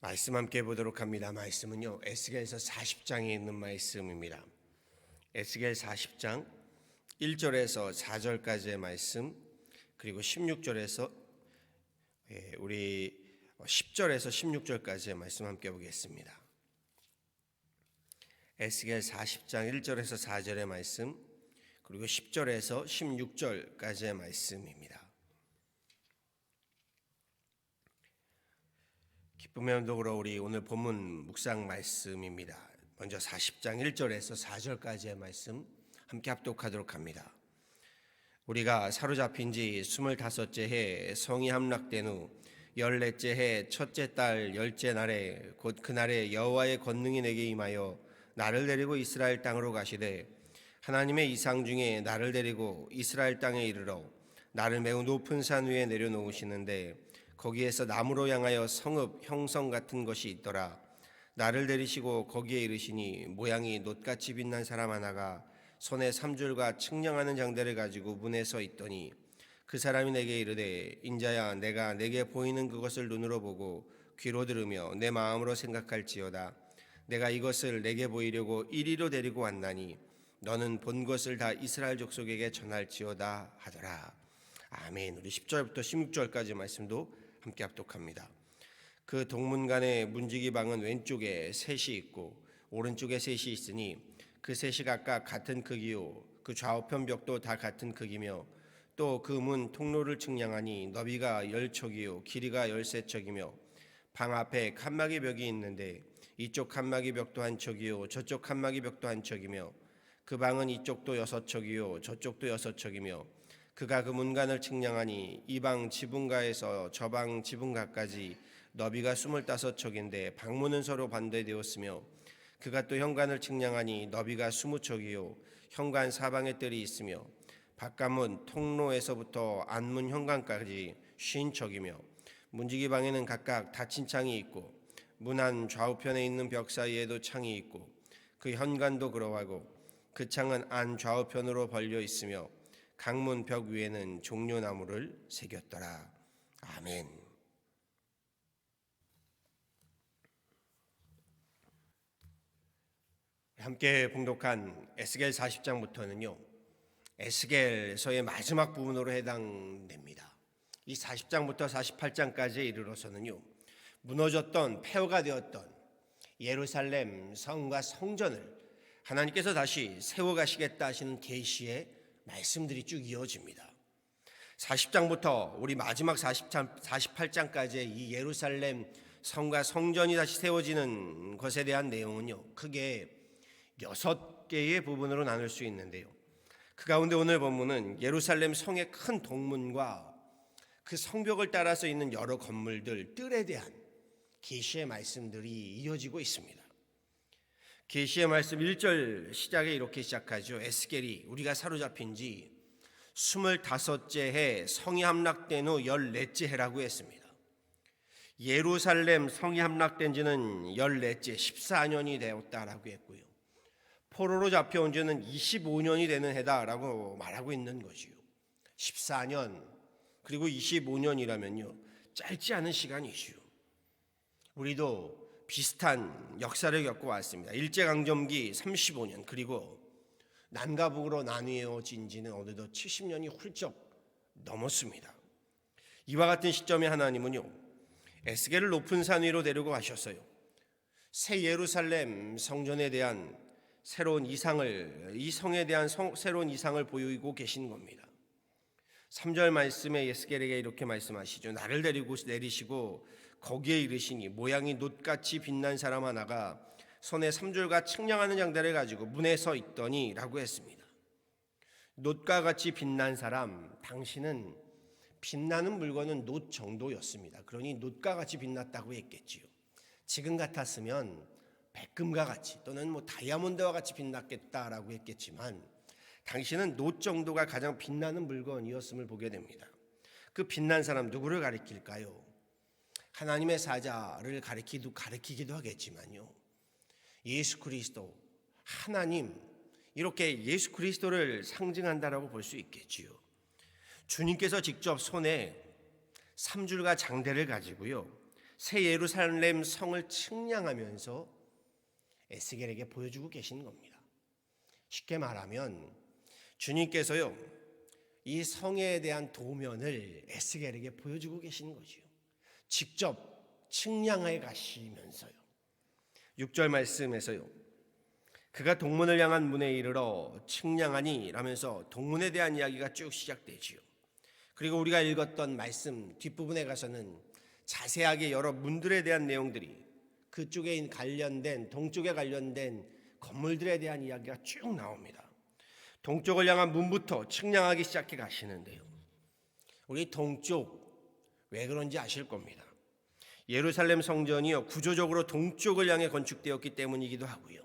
말씀 함께 보도록 합니다. 말씀은요, 에스겔서 40장에 있는 말씀입니다. 에스겔 40장 1절에서 4절까지의 말씀, 그리고 16절에서 우리 10절에서 16절까지의 말씀 함께 보겠습니다. 에스겔 40장 1절에서 4절의 말씀, 그리고 10절에서 16절까지의 말씀입니다. 기쁨의 언덕으로 우리 오늘 본문 묵상 말씀입니다. 먼저 40장 1절에서 4절까지의 말씀 함께 합독하도록 합니다. 우리가 사로잡힌 지 25째 해 성이 함락된 후 14째 해 첫째 달 10째 날에 곧 그날에 여호와의 권능이 내게 임하여 나를 데리고 이스라엘 땅으로 가시되 하나님의 이상 중에 나를 데리고 이스라엘 땅에 이르러 나를 매우 높은 산 위에 내려놓으시는데 거기에서 나무로 향하여 성읍 형성 같은 것이 있더라. 나를 데리시고 거기에 이르시니 모양이 놋같이 빛난 사람 하나가 손에 삼줄과 측량하는 장대를 가지고 문에 서 있더니 그 사람이 내게 이르되 인자야 내가 내게 보이는 그것을 눈으로 보고 귀로 들으며 내 마음으로 생각할지어다. 내가 이것을 내게 보이려고 이리로 데리고 왔나니 너는 본 것을 다 이스라엘 족속에게 전할지어다 하더라. 아멘. 우리 10절부터 16절까지 말씀도 함께 합독합니다. 그 동문간의 문지기 방은 왼쪽에 셋이 있고 오른쪽에 셋이 있으니 그 셋이 각각 같은 크기요 그 좌우편 벽도 다 같은 크기며 또 그 문 통로를 측량하니 너비가 10척이요 길이가 13척이며 방 앞에 칸막이 벽이 있는데 이쪽 칸막이 벽도 한 척이요 저쪽 칸막이 벽도 한 척이며 그 방은 이쪽도 6척이요 저쪽도 6척이며 그가 그 문간을 측량하니 이 방 지붕가에서 저 방 지붕가까지 너비가 25척인데 방문은 서로 반대되었으며 그가 또 현관을 측량하니 너비가 20척이요 현관 사방에 뜰이 있으며 바깥문 통로에서부터 안문 현관까지 50척이며 문지기 방에는 각각 닫힌 창이 있고 문 안 좌우편에 있는 벽 사이에도 창이 있고 그 현관도 그러하고 그 창은 안 좌우편으로 벌려 있으며 강문 벽 위에는 종려나무를 새겼더라. 아멘. 함께 봉독한 에스겔 40장부터는요. 에스겔서의 마지막 부분으로 해당됩니다. 이 40장부터 48장까지에 이르러서는요. 무너졌던 폐허가 되었던 예루살렘 성과 성전을 하나님께서 다시 세워가시겠다 하시는 계시의 말씀들이 쭉 이어집니다. 40장부터 우리 마지막 48장까지의 이 예루살렘 성과 성전이 다시 세워지는 것에 대한 내용은요, 크게 6개의 부분으로 나눌 수 있는데요. 그 가운데 오늘 본문은 예루살렘 성의 큰 동문과 그 성벽을 따라서 있는 여러 건물들, 뜰에 대한 계시의 말씀들이 이어지고 있습니다. 계시의 말씀 1절 시작에 이렇게 시작하죠. 에스겔이 우리가 사로잡힌 지 25째 해 성이 함락된 후 14째 해라고 했습니다. 예루살렘 성이 함락된 지는 14째 14년이 되었다라고 했고요. 포로로 잡혀온 지는 25년이 되는 해다라고 말하고 있는 것이요. 14년 그리고 25년이라면요. 짧지 않은 시간이시요. 우리도 비슷한 역사를 겪고 왔습니다. 일제강점기 35년 그리고 남과 북으로 나뉘어진 지는 어느덧 70년이 훌쩍 넘었습니다. 이와 같은 시점에 하나님은요. 에스겔을 높은 산 위로 데리고 가셨어요. 새 예루살렘 성전에 대한 새로운 이상을 이 성에 대한 새로운 이상을 보이고 계신 겁니다. 3절 말씀에 에스겔에게 이렇게 말씀하시죠. 나를 데리고 내리시고 거기에 이르시니 모양이 놋같이 빛난 사람 하나가 손에 삼줄과 측량하는 장대를 가지고 문에 서 있더니 라고 했습니다. 놋과 같이 빛난 사람, 당신은 빛나는 물건은 놋 정도였습니다. 그러니 놋과 같이 빛났다고 했겠지요. 지금 같았으면 백금과 같이 또는 다이아몬드와 같이 빛났겠다라고 했겠지만 당신은 놋 정도가 가장 빛나는 물건이었음을 보게 됩니다. 그 빛난 사람 누구를 가리킬까요? 하나님의 사자를 가리키기도 하겠지만요. 예수 그리스도, 하나님, 이렇게 예수 그리스도를 상징한다라고 볼 수 있겠지요. 주님께서 직접 손에 삼줄과 장대를 가지고요. 새 예루살렘 성을 측량하면서 에스겔에게 보여주고 계신 겁니다. 쉽게 말하면 주님께서요, 이 성에 대한 도면을 에스겔에게 보여주고 계신 거지요. 직접 측량해 가시면서요. 6절 말씀에서요, 그가 동문을 향한 문에 이르러 측량하니 라면서 동문에 대한 이야기가 쭉 시작되지요. 그리고 우리가 읽었던 말씀 뒷부분에 가서는 자세하게 여러 문들에 대한 내용들이, 그쪽에 관련된, 동쪽에 관련된 건물들에 대한 이야기가 쭉 나옵니다. 동쪽을 향한 문부터 측량하기 시작해 가시는데요, 우리 동쪽 왜 그런지 아실 겁니다. 예루살렘 성전이요, 구조적으로 동쪽을 향해 건축되었기 때문이기도 하고요,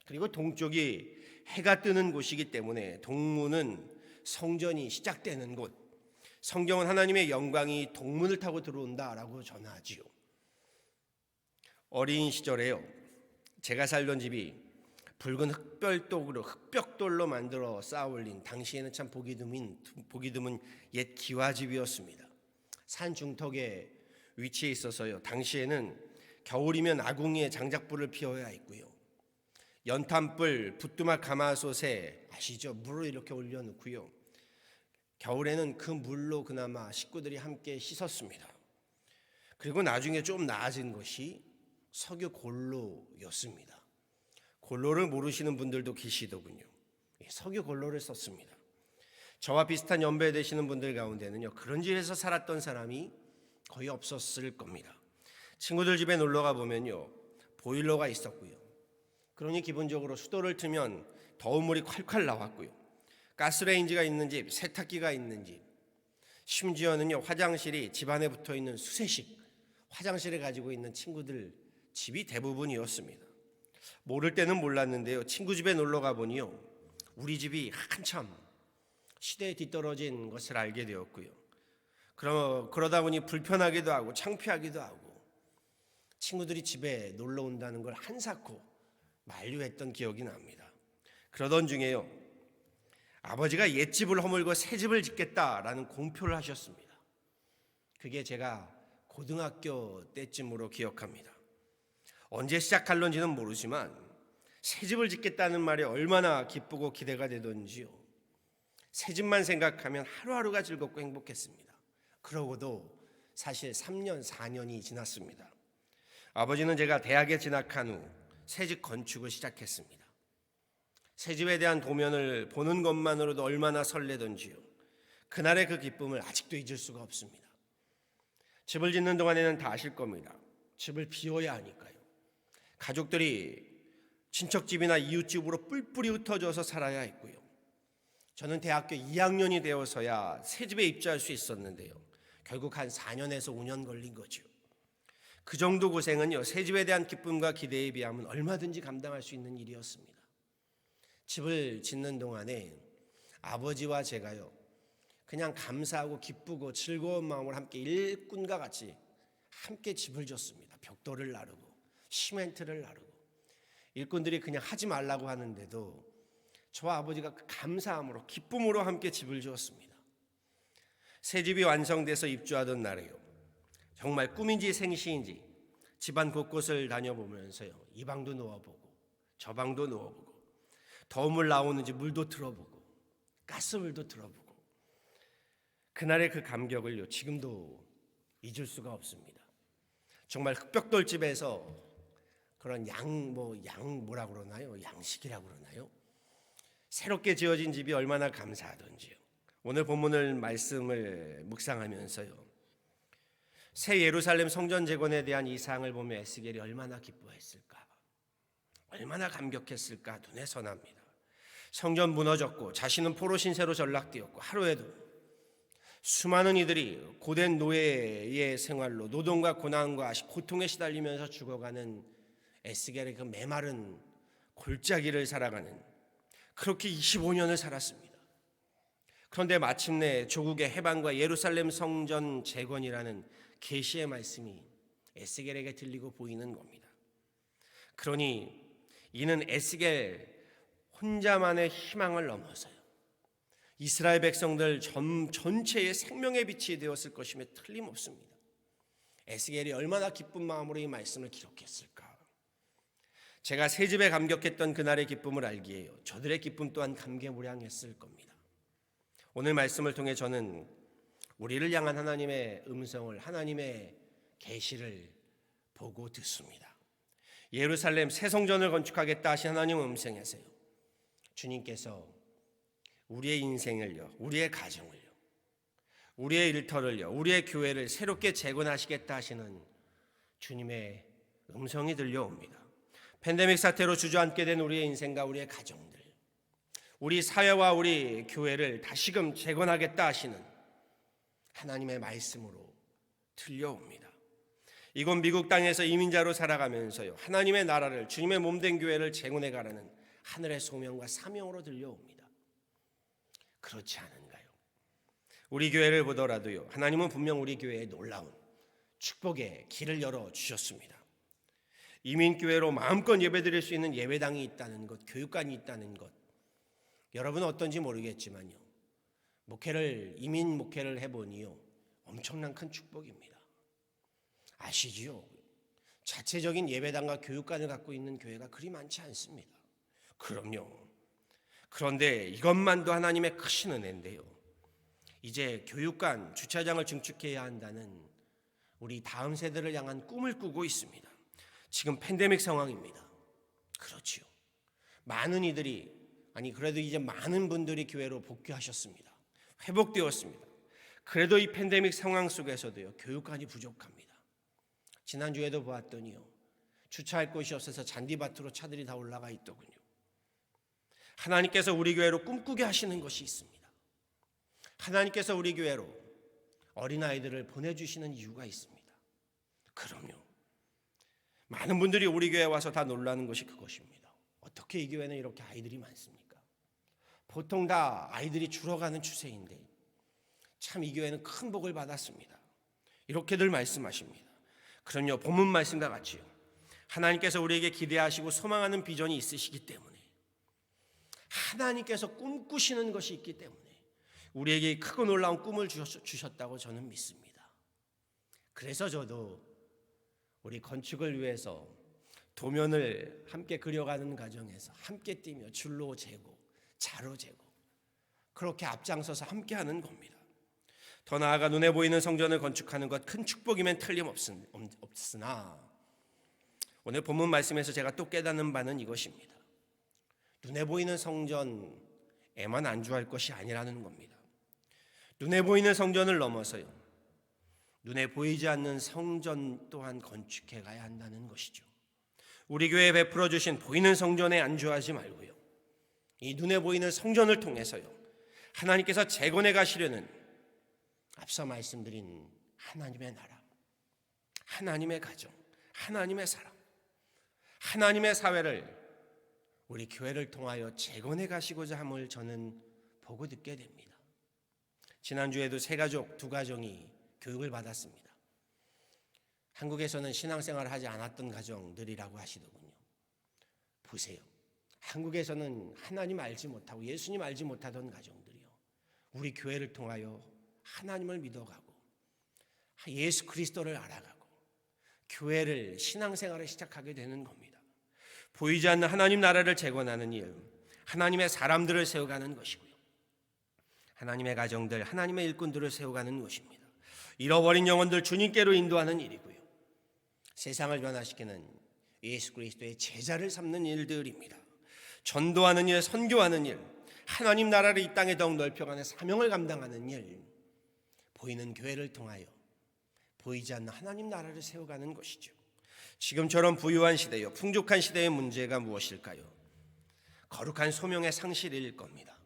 그리고 동쪽이 해가 뜨는 곳이기 때문에 동문은 성전이 시작되는 곳, 성경은 하나님의 영광이 동문을 타고 들어온다라고 전하지요. 어린 시절에요, 제가 살던 집이 붉은 흑벽돌로 만들어 쌓아올린, 당시에는 참 보기 드문 옛 기와집이었습니다. 산 중턱에 위치해 있어서요, 당시에는 겨울이면 아궁이에 장작불을 피워야 했고요, 연탄불, 부뚜막 가마솥에 아시죠? 물을 이렇게 올려놓고요, 겨울에는 그 물로 그나마 식구들이 함께 씻었습니다. 그리고 나중에 좀 나아진 것이 석유 골로였습니다. 골로를 모르시는 분들도 계시더군요. 석유 골로를 썼습니다. 저와 비슷한 연배 되시는 분들 가운데는요, 그런 집에서 살았던 사람이 거의 없었을 겁니다. 친구들 집에 놀러 가 보면요, 보일러가 있었고요, 그러니 기본적으로 수도를 트면 더운 물이 콸콸 나왔고요, 가스레인지가 있는 집, 세탁기가 있는 집, 심지어는요, 화장실이 집안에 붙어있는 수세식 화장실을 가지고 있는 친구들 집이 대부분이었습니다. 모를 때는 몰랐는데요, 친구 집에 놀러 가보니요, 우리 집이 한참 시대에 뒤떨어진 것을 알게 되었고요, 그러다 보니 불편하기도 하고 창피하기도 하고 친구들이 집에 놀러 온다는 걸 한사코 만류했던 기억이 납니다. 그러던 중에요, 아버지가 옛집을 허물고 새집을 짓겠다라는 공표를 하셨습니다. 그게 제가 고등학교 때쯤으로 기억합니다. 언제 시작할런지는 모르지만 새집을 짓겠다는 말이 얼마나 기쁘고 기대가 되던지요, 새집만 생각하면 하루하루가 즐겁고 행복했습니다. 그러고도 사실 3년, 4년이 지났습니다. 아버지는 제가 대학에 진학한 후 새집 건축을 시작했습니다. 새집에 대한 도면을 보는 것만으로도 얼마나 설레던지요, 그날의 그 기쁨을 아직도 잊을 수가 없습니다. 집을 짓는 동안에는 다 아실 겁니다. 집을 비워야 하니까요. 가족들이 친척집이나 이웃집으로 뿔뿔이 흩어져서 살아야 했고요, 저는 대학교 2학년이 되어서야 새집에 입주할 수 있었는데요, 결국 한 4년에서 5년 걸린 거죠. 그 정도 고생은요, 새집에 대한 기쁨과 기대에 비하면 얼마든지 감당할 수 있는 일이었습니다. 집을 짓는 동안에 아버지와 제가요, 그냥 감사하고 기쁘고 즐거운 마음으로 함께 일꾼과 같이 함께 집을 짓습니다. 벽돌을 나르고 시멘트를 나르고, 일꾼들이 그냥 하지 말라고 하는데도 저와 아버지가 그 감사함으로 기쁨으로 함께 집을 지었습니다. 새 집이 완성돼서 입주하던 날에요, 정말 꿈인지 생시인지 집안 곳곳을 다녀보면서요, 이 방도 누워보고 저 방도 누워보고, 더운 물 나오는지 물도 틀어보고 가스물도 틀어보고, 그날의 그 감격을요, 지금도 잊을 수가 없습니다. 정말 흑벽돌집에서 그런 뭐라 그러나요? 양식이라고 그러나요? 새롭게 지어진 집이 얼마나 감사하던지요. 오늘 본문을 말씀을 묵상하면서요, 새 예루살렘 성전 재건에 대한 이 사항을 보며 에스겔이 얼마나 기뻐했을까, 얼마나 감격했을까 눈에 선합니다. 성전 무너졌고 자신은 포로 신세로 전락되었고, 하루에도 수많은 이들이 고된 노예의 생활로 노동과 고난과 고통에 시달리면서 죽어가는 에스겔의 그 메마른 골짜기를 살아가는, 그렇게 25년을 살았습니다. 그런데 마침내 조국의 해방과 예루살렘 성전 재건이라는 계시의 말씀이 에스겔에게 들리고 보이는 겁니다. 그러니 이는 에스겔 혼자만의 희망을 넘어서요, 이스라엘 백성들 전체의 생명의 빛이 되었을 것임에 틀림없습니다. 에스겔이 얼마나 기쁜 마음으로 이 말씀을 기록했을까. 제가 새 집에 감격했던 그날의 기쁨을 알기에요, 저들의 기쁨 또한 감개무량했을 겁니다. 오늘 말씀을 통해 저는 우리를 향한 하나님의 음성을, 하나님의 계시를 보고 듣습니다. 예루살렘 새 성전을 건축하겠다 하신 하나님 음성에서요, 주님께서 우리의 인생을요, 우리의 가정을요, 우리의 일터를요, 우리의 교회를 새롭게 재건하시겠다 하시는 주님의 음성이 들려옵니다. 팬데믹 사태로 주저앉게 된 우리의 인생과 우리의 가정들, 우리 사회와 우리 교회를 다시금 재건하겠다 하시는 하나님의 말씀으로 들려옵니다. 이곳 미국 땅에서 이민자로 살아가면서요, 하나님의 나라를, 주님의 몸된 교회를 재건해 가라는 하늘의 소명과 사명으로 들려옵니다. 그렇지 않은가요? 우리 교회를 보더라도요, 하나님은 분명 우리 교회에 놀라운 축복의 길을 열어주셨습니다. 이민교회로 마음껏 예배드릴 수 있는 예배당이 있다는 것, 교육관이 있다는 것, 여러분은 어떤지 모르겠지만요, 이민 목회를 해보니요, 엄청난 큰 축복입니다. 아시지요? 자체적인 예배당과 교육관을 갖고 있는 교회가 그리 많지 않습니다. 그럼요. 그런데 이것만도 하나님의 크신 은혜인데요, 이제 교육관, 주차장을 증축해야 한다는 우리 다음 세대를 향한 꿈을 꾸고 있습니다. 지금 팬데믹 상황입니다. 그렇지요. 많은 이들이, 그래도 이제 많은 분들이 교회로 복귀하셨습니다. 회복되었습니다. 그래도 이 팬데믹 상황 속에서도요, 교육관이 부족합니다. 지난주에도 보았더니요, 주차할 곳이 없어서 잔디밭으로 차들이 다 올라가 있더군요. 하나님께서 우리 교회로 꿈꾸게 하시는 것이 있습니다. 하나님께서 우리 교회로 어린아이들을 보내주시는 이유가 있습니다. 그럼요. 많은 분들이 우리 교회에 와서 다 놀라는 것이 그것입니다. 어떻게 이 교회는 이렇게 아이들이 많습니까? 보통 다 아이들이 줄어가는 추세인데 참 이 교회는 큰 복을 받았습니다. 이렇게들 말씀하십니다. 그럼요, 본문 말씀과 같이요, 하나님께서 우리에게 기대하시고 소망하는 비전이 있으시기 때문에, 하나님께서 꿈꾸시는 것이 있기 때문에 우리에게 크고 놀라운 꿈을 주셨다고 저는 믿습니다. 그래서 저도 우리 건축을 위해서 도면을 함께 그려가는 과정에서 함께 뛰며 줄로 재고 자로 재고 그렇게 앞장서서 함께 하는 겁니다. 더 나아가 눈에 보이는 성전을 건축하는 것 큰 축복이면 틀림없으나 오늘 본문 말씀에서 제가 또 깨닫는 바는 이것입니다. 눈에 보이는 성전에만 안주할 것이 아니라는 겁니다. 눈에 보이는 성전을 넘어서요, 눈에 보이지 않는 성전 또한 건축해 가야 한다는 것이죠. 우리 교회에 베풀어 주신 보이는 성전에 안주하지 말고요, 이 눈에 보이는 성전을 통해서요, 하나님께서 재건해 가시려는 앞서 말씀드린 하나님의 나라, 하나님의 가정, 하나님의 사람, 하나님의 사회를 우리 교회를 통하여 재건해 가시고자 함을 저는 보고 듣게 됩니다. 지난주에도 세 가족, 두 가정이 교육을 받았습니다. 한국에서는 신앙생활을 하지 않았던 가정들이라고 하시더군요. 보세요. 한국에서는 하나님 알지 못하고 예수님 알지 못하던 가정들이요, 우리 교회를 통하여 하나님을 믿어가고 예수 그리스도를 알아가고 교회를, 신앙생활을 시작하게 되는 겁니다. 보이지 않는 하나님 나라를 재건하는 일, 하나님의 사람들을 세워가는 것이고요, 하나님의 가정들, 하나님의 일꾼들을 세워가는 것입니다. 잃어버린 영혼들 주님께로 인도하는 일이고요, 세상을 변화시키는 예수 그리스도의 제자를 삼는 일들입니다. 전도하는 일, 선교하는 일, 하나님 나라를 이 땅에 더욱 넓혀가는 사명을 감당하는 일, 보이는 교회를 통하여 보이지 않는 하나님 나라를 세워가는 것이죠. 지금처럼 부유한 시대요, 풍족한 시대의 문제가 무엇일까요? 거룩한 소명의 상실일 겁니다.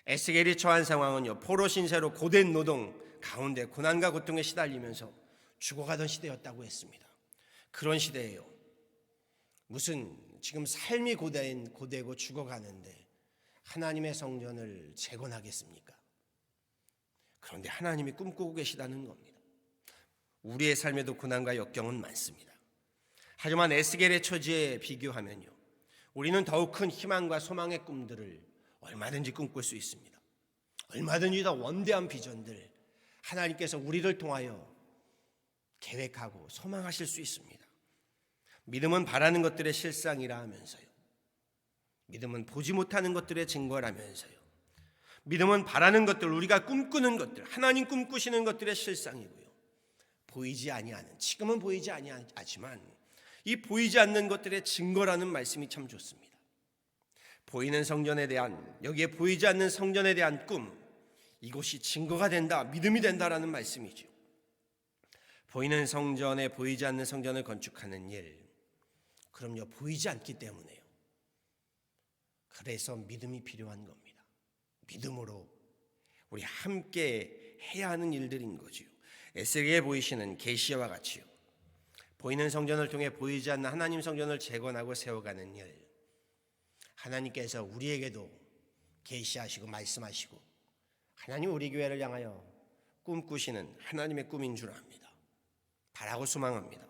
에스겔이 처한 상황은요, 포로 신세로 고된 노동 가운데 고난과 고통에 시달리면서 죽어가던 시대였다고 했습니다. 그런 시대예요. 무슨 지금 삶이 고되고 죽어가는데 하나님의 성전을 재건하겠습니까? 그런데 하나님이 꿈꾸고 계시다는 겁니다. 우리의 삶에도 고난과 역경은 많습니다. 하지만 에스겔의 처지에 비교하면요, 우리는 더욱 큰 희망과 소망의 꿈들을 얼마든지 꿈꿀 수 있습니다. 얼마든지 더 원대한 비전들 하나님께서 우리를 통하여 계획하고 소망하실 수 있습니다. 믿음은 바라는 것들의 실상이라 하면서요, 믿음은 보지 못하는 것들의 증거라면서요, 믿음은 바라는 것들, 우리가 꿈꾸는 것들, 하나님 꿈꾸시는 것들의 실상이고요, 보이지 아니하는, 지금은 보이지 아니하지만 이 보이지 않는 것들의 증거라는 말씀이 참 좋습니다. 보이는 성전에 대한, 여기에 보이지 않는 성전에 대한 꿈, 이것이 증거가 된다, 믿음이 된다라는 말씀이죠. 보이는 성전에 보이지 않는 성전을 건축하는 일, 그럼요, 보이지 않기 때문에요. 그래서 믿음이 필요한 겁니다. 믿음으로 우리 함께 해야 하는 일들인 거지요. 에스겔에 보이시는 계시와 같이요, 보이는 성전을 통해 보이지 않는 하나님 성전을 재건하고 세워가는 일, 하나님께서 우리에게도 계시하시고 말씀하시고 하나님 우리 교회를 향하여 꿈꾸시는 하나님의 꿈인 줄 압니다. 바라고 소망합니다.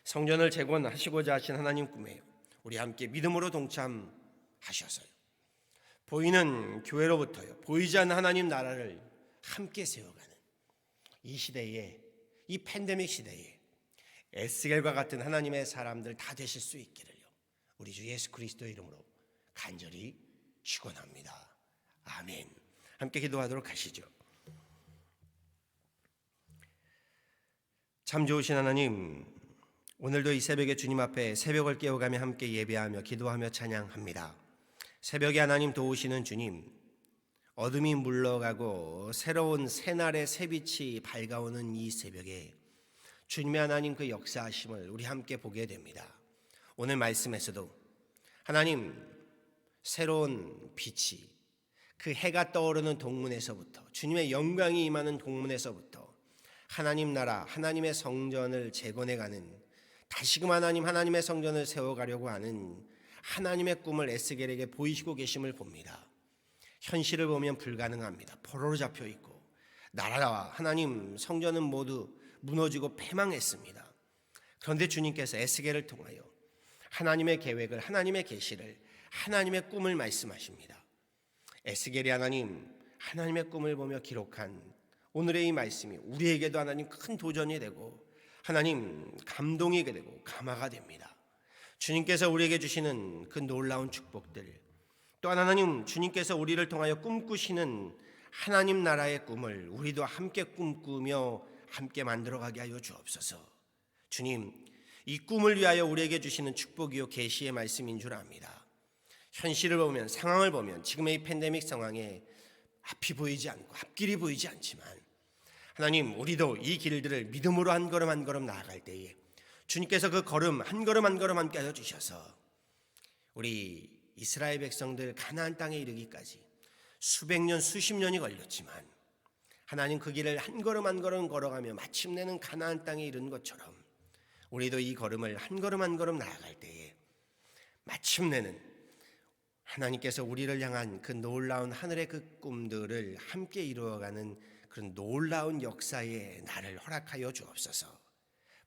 성전을 재건하시고자 하신 하나님 꿈에요, 우리 함께 믿음으로 동참하셔서요, 보이는 교회로부터요, 보이지 않는 하나님 나라를 함께 세워가는 이 시대에, 이 팬데믹 시대에 에스겔과 같은 하나님의 사람들 다 되실 수 있기를요, 우리 주 예수 그리스도의 이름으로 간절히 축원합니다. 아멘. 함께 기도하도록 하시죠. 참 좋으신 하나님, 오늘도 이 새벽에 주님 앞에 새벽을 깨어가며 함께 예배하며 기도하며 찬양합니다. 새벽에 하나님 도우시는 주님, 어둠이 물러가고 새로운 새날의 새빛이 밝아오는 이 새벽에 주님의 하나님 그 역사하심을 우리 함께 보게 됩니다. 오늘 말씀에서도 하나님 새로운 빛이, 그 해가 떠오르는 동문에서부터, 주님의 영광이 임하는 동문에서부터 하나님 나라, 하나님의 성전을 재건해가는, 다시금 하나님의 성전을 세워가려고 하는 하나님의 꿈을 에스겔에게 보이시고 계심을 봅니다. 현실을 보면 불가능합니다. 포로로 잡혀 있고 나라와 하나님 성전은 모두 무너지고 패망했습니다. 그런데 주님께서 에스겔을 통하여 하나님의 계획을, 하나님의 계시를, 하나님의 꿈을 말씀하십니다. 에스겔이 하나님의 꿈을 보며 기록한 오늘의 이 말씀이 우리에게도 하나님 큰 도전이 되고 하나님 감동이 되고 감화가 됩니다. 주님께서 우리에게 주시는 그 놀라운 축복들, 또한 하나님 주님께서 우리를 통하여 꿈꾸시는 하나님 나라의 꿈을 우리도 함께 꿈꾸며 함께 만들어가게 하여 주옵소서. 주님, 이 꿈을 위하여 우리에게 주시는 축복이요 계시의 말씀인 줄 압니다. 현실을 보면, 상황을 보면 지금의 이 팬데믹 상황에 앞이 보이지 않고 앞길이 보이지 않지만 하나님, 우리도 이 길들을 믿음으로 한 걸음 한 걸음 나아갈 때에 주님께서 그 걸음 한 걸음 한 걸음 함께 하여 주셔서 우리 이스라엘 백성들 가나안 땅에 이르기까지 수백 년 수십 년이 걸렸지만 하나님 그 길을 한 걸음 한 걸음 걸어가며 마침내는 가나안 땅에 이른 것처럼 우리도 이 걸음을 한 걸음 한 걸음 나아갈 때에 마침내는 하나님께서 우리를 향한 그 놀라운 하늘의 그 꿈들을 함께 이루어가는 그런 놀라운 역사의 날을 허락하여 주옵소서.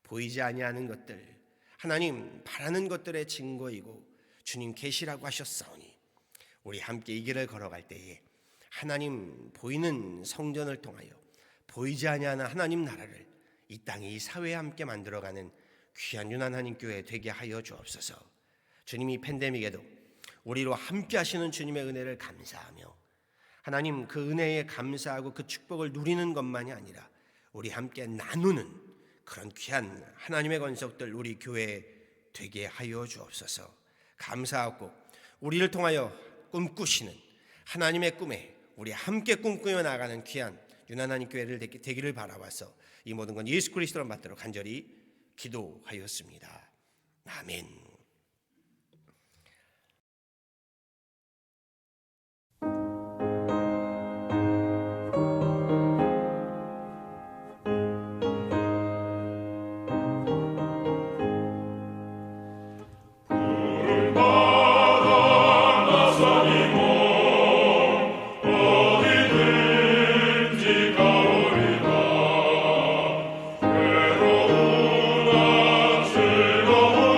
보이지 아니하는 것들, 하나님 바라는 것들의 증거이고 주님 계시라고 하셨사오니 우리 함께 이 길을 걸어갈 때에 하나님 보이는 성전을 통하여 보이지 아니하는 하나님 나라를 이 땅에 이 사회에 함께 만들어가는 귀한 유난 하나님 교회 되게 하여 주옵소서. 주님, 이 팬데믹에도 우리로 함께 하시는 주님의 은혜를 감사하며 하나님 그 은혜에 감사하고 그 축복을 누리는 것만이 아니라 우리 함께 나누는 그런 귀한 하나님의 건석들 우리 교회에 되게 하여 주옵소서. 감사하고 우리를 통하여 꿈꾸시는 하나님의 꿈에 우리 함께 꿈꾸며 나가는 귀한 유난한 교회를 되기를 바라와서 이 모든 건 예수 그리스도로 받도록 간절히 기도하였습니다. 아멘. 외로우나 즐거우나